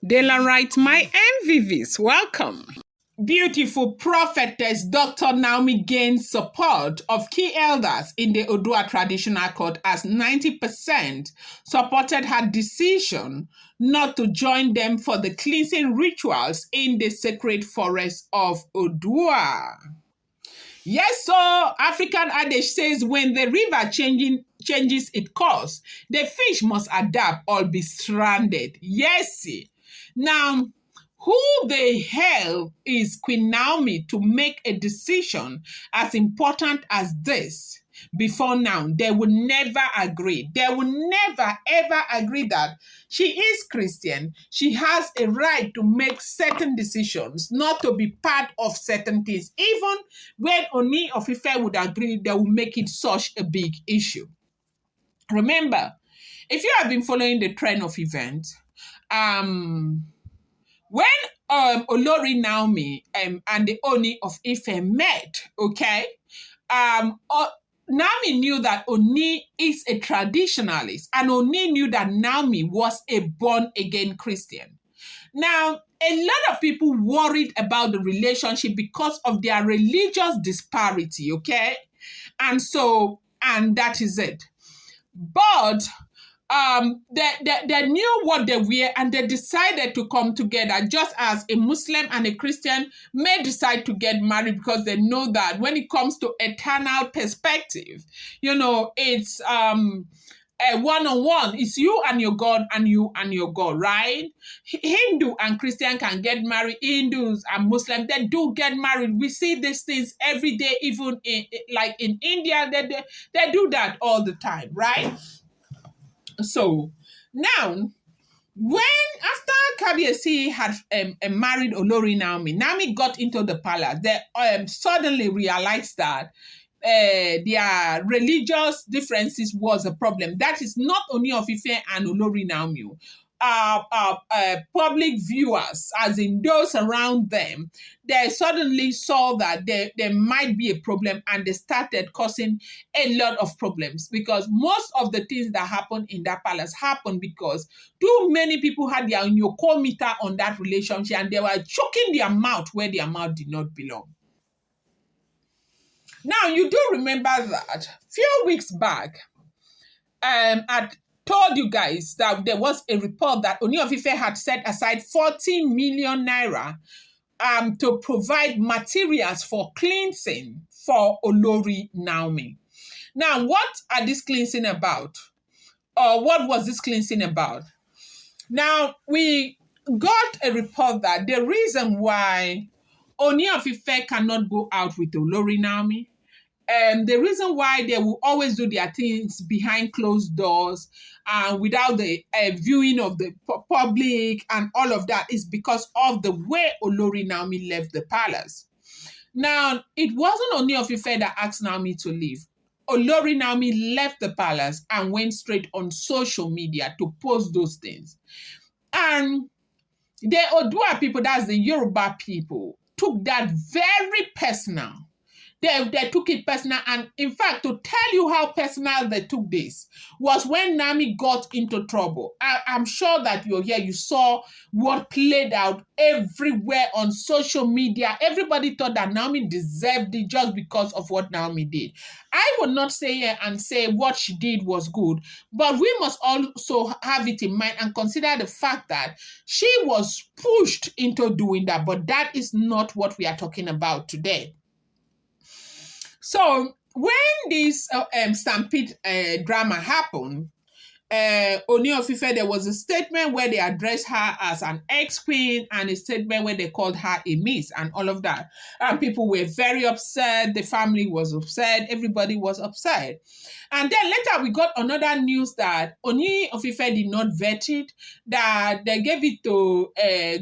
Dela writes, my MVVs, welcome. Beautiful prophetess Dr. Naomi gains support of key elders in the Odua traditional court as 90% supported her decision not to join them for the cleansing rituals in the sacred forest of Odua. Yes, so African adage says when the river changes its course, the fish must adapt or be stranded. Yes. Now, who they held is Queen Naomi to make a decision as important as this. Before now, they will never agree. They will never ever agree that she is Christian. She has a right to make certain decisions, not to be part of certain things. Even when Oni of Ife would agree, they will make it such a big issue. Remember, if you have been following the trend of events, when Olori Naomi and the Oni of Ife met, okay, Naomi knew that Oni is a traditionalist, and Oni knew that Naomi was a born-again Christian. Now, a lot of people worried about the relationship because of their religious disparity, okay? And that is it. But they knew what they were, and they decided to come together, just as a Muslim and a Christian may decide to get married, because they know that when it comes to eternal perspective, it's a one-on-one. It's you and your God, and you and your God, right? Hindu and Christian can get married. Hindus and Muslims, they do get married. We see these things every day, even in India, they do that all the time, right? So now, after Kabiyesi had married Olori Naomi, Naomi got into the palace. They suddenly realized that their religious differences was a problem. That is not only of Ife and Olori Naomi. Public viewers, as in those around them, they suddenly saw that there might be a problem, and they started causing a lot of problems, because most of the things that happened in that palace happened because too many people had their Nyoko meter on that relationship, and they were choking their mouth where their mouth did not belong. Now, you do remember that few weeks back, I told you guys that there was a report that Oni of Ife had set aside 40 million naira to provide materials for cleansing for Olori Naomi. Now, what are these cleansing about? Or what was this cleansing about? Now, we got a report that the reason why Oni of Ife cannot go out with Olori Naomi, the reason why they will always do their things behind closed doors without the viewing of the public and all of that, is because of the way Olori Naomi left the palace. Now, it wasn't Oni of Ife that asked Naomi to leave. Olori Naomi left the palace and went straight on social media to post those things. And the Odua people, that's the Yoruba people, took that very personal. They took it personal. And in fact, to tell you how personal they took this was when Naomi got into trouble. I'm sure that you're here, you saw what played out everywhere on social media. Everybody thought that Naomi deserved it just because of what Naomi did. I would not say here and say what she did was good, but we must also have it in mind and consider the fact that she was pushed into doing that. But that is not what we are talking about today. So when this stampede drama happened, Oni of Ife, there was a statement where they addressed her as an ex-queen, and a statement where they called her a miss and all of that. And people were very upset. The family was upset. Everybody was upset. And then later we got another news that Oni of Ife did not vet it, that they gave it to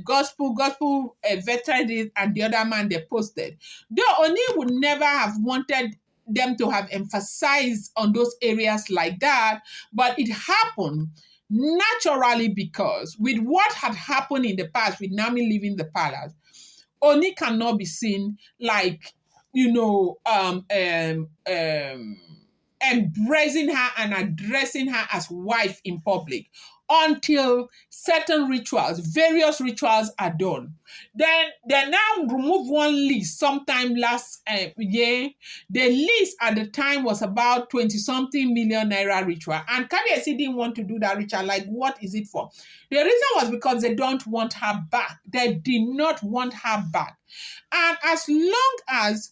Gospel vetted it, and the other man they posted. Though Oni would never have wanted them to have emphasized on those areas like that, but it happened naturally because with what had happened in the past with Naomi leaving the palace, Oni cannot be seen like, embracing her and addressing her as wife in public. until certain rituals, various rituals are done. Then they now remove one list sometime last year. The list at the time was about 20 something million naira ritual. And Kabiyesi didn't want to do that ritual. Like, what is it for? The reason was because they don't want her back. They did not want her back. And as long as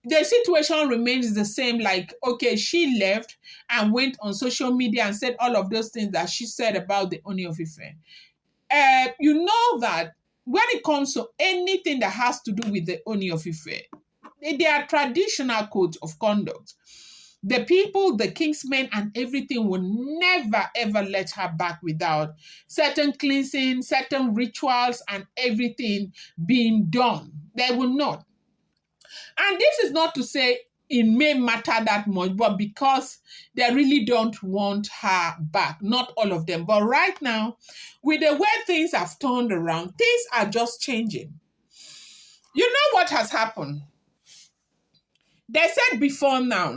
the situation remains the same, like, okay, she left and went on social media and said all of those things that she said about the Oni of Ife. You know that when it comes to anything that has to do with the Oni of Ife, there are traditional codes of conduct. The people, the kingsmen, and everything will never ever let her back without certain cleansing, certain rituals, and everything being done. They will not. And this is not to say it may matter that much, but because they really don't want her back. Not all of them. But right now, with the way things have turned around, things are just changing. You know what has happened? They said before now,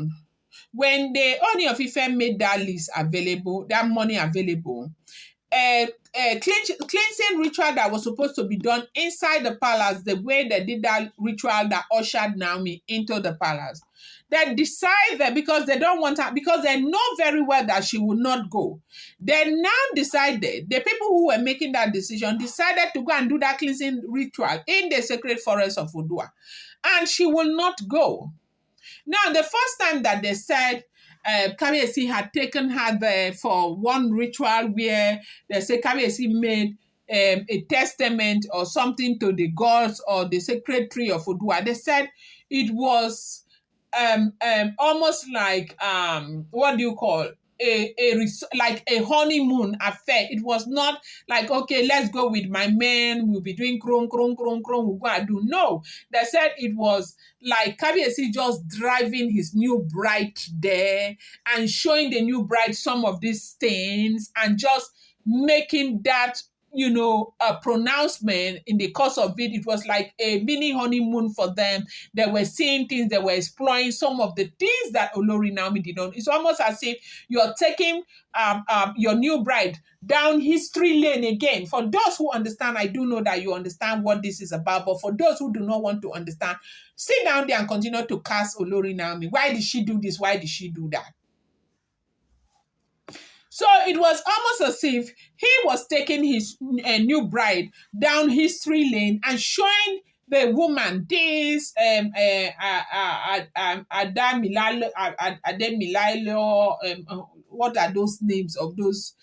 when the Oni of Ife made that list available, that money available, cleansing ritual that was supposed to be done inside the palace, the way they did that ritual that ushered Naomi into the palace. They decided, because they don't want her, because they know very well that she will not go. They now decided, the people who were making that decision decided to go and do that cleansing ritual in the sacred forest of Odua. And she will not go. Now, the first time that they said Kabiyesi had taken her there for one ritual where they say Kabiyesi made a testament or something to the gods or the sacred tree of Odua, they said it was almost like what do you call like a honeymoon affair. It was not like, okay, let's go with my man, we'll be doing kron kron kron kron, we'll go and do. No, they said it was like Kabiyesi just driving his new bride there and showing the new bride some of these things and just making that, you know, a pronouncement. In the course of it, it was like a mini honeymoon for them. They were seeing things, they were exploring some of the things that Olori Naomi did not. It's almost as if you're taking your new bride down history lane again. For those who understand, I do know that you understand what this is about, but for those who do not want to understand, sit down there and continue to cast Olori Naomi. Why did she do this? Why did she do that? So it was almost as if he was taking his new bride down history lane and showing the woman this Ademilalo, what are those names of those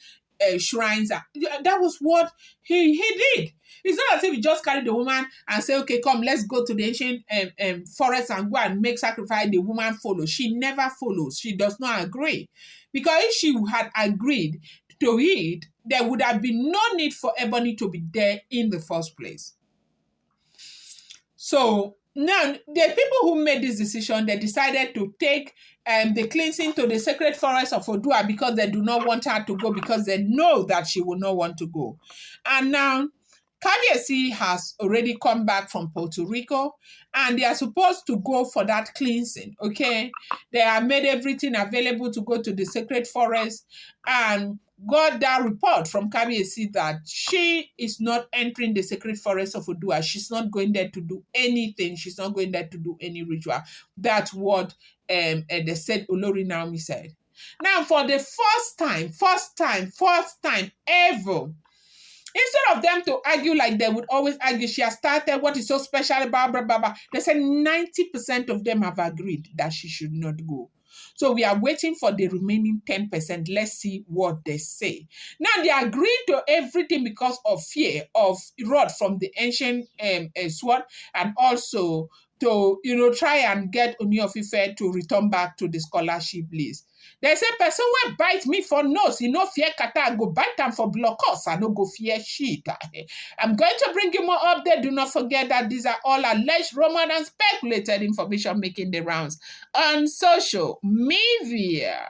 shrines? That was what he did. It's not as if he just carried the woman and say, okay, come, let's go to the ancient forest and go and make sacrifice. The woman follows. She never follows. She does not agree. Because if she had agreed to it, there would have been no need for Ebony to be there in the first place. So now, the people who made this decision, they decided to take the cleansing to the sacred forest of Odua because they do not want her to go, because they know that she will not want to go. And now, Kabiyesi has already come back from Puerto Rico and they are supposed to go for that cleansing, okay? They have made everything available to go to the sacred forest and got that report from Kabiyesi that she is not entering the sacred forest of Odua. She's not going there to do anything. She's not going there to do any ritual. That's what they said, Olori Naomi said. Now, for the first time ever, instead of them to argue like they would always argue, she has started, what is so special about blah, blah, blah. They said 90% of them have agreed that she should not go. So we are waiting for the remaining 10%. Let's see what they say. Now, they agreed to everything because of fear of rod from the ancient sword, and also to, you know, try and get Oni of Ife to return back to the scholarship list. They say, person will bite me for nose, you know, fear kata, I go bite them for blockers, I no go fear shit. I'm going to bring you more update. Do not forget that these are all alleged, rumored, and speculated information making the rounds on social media.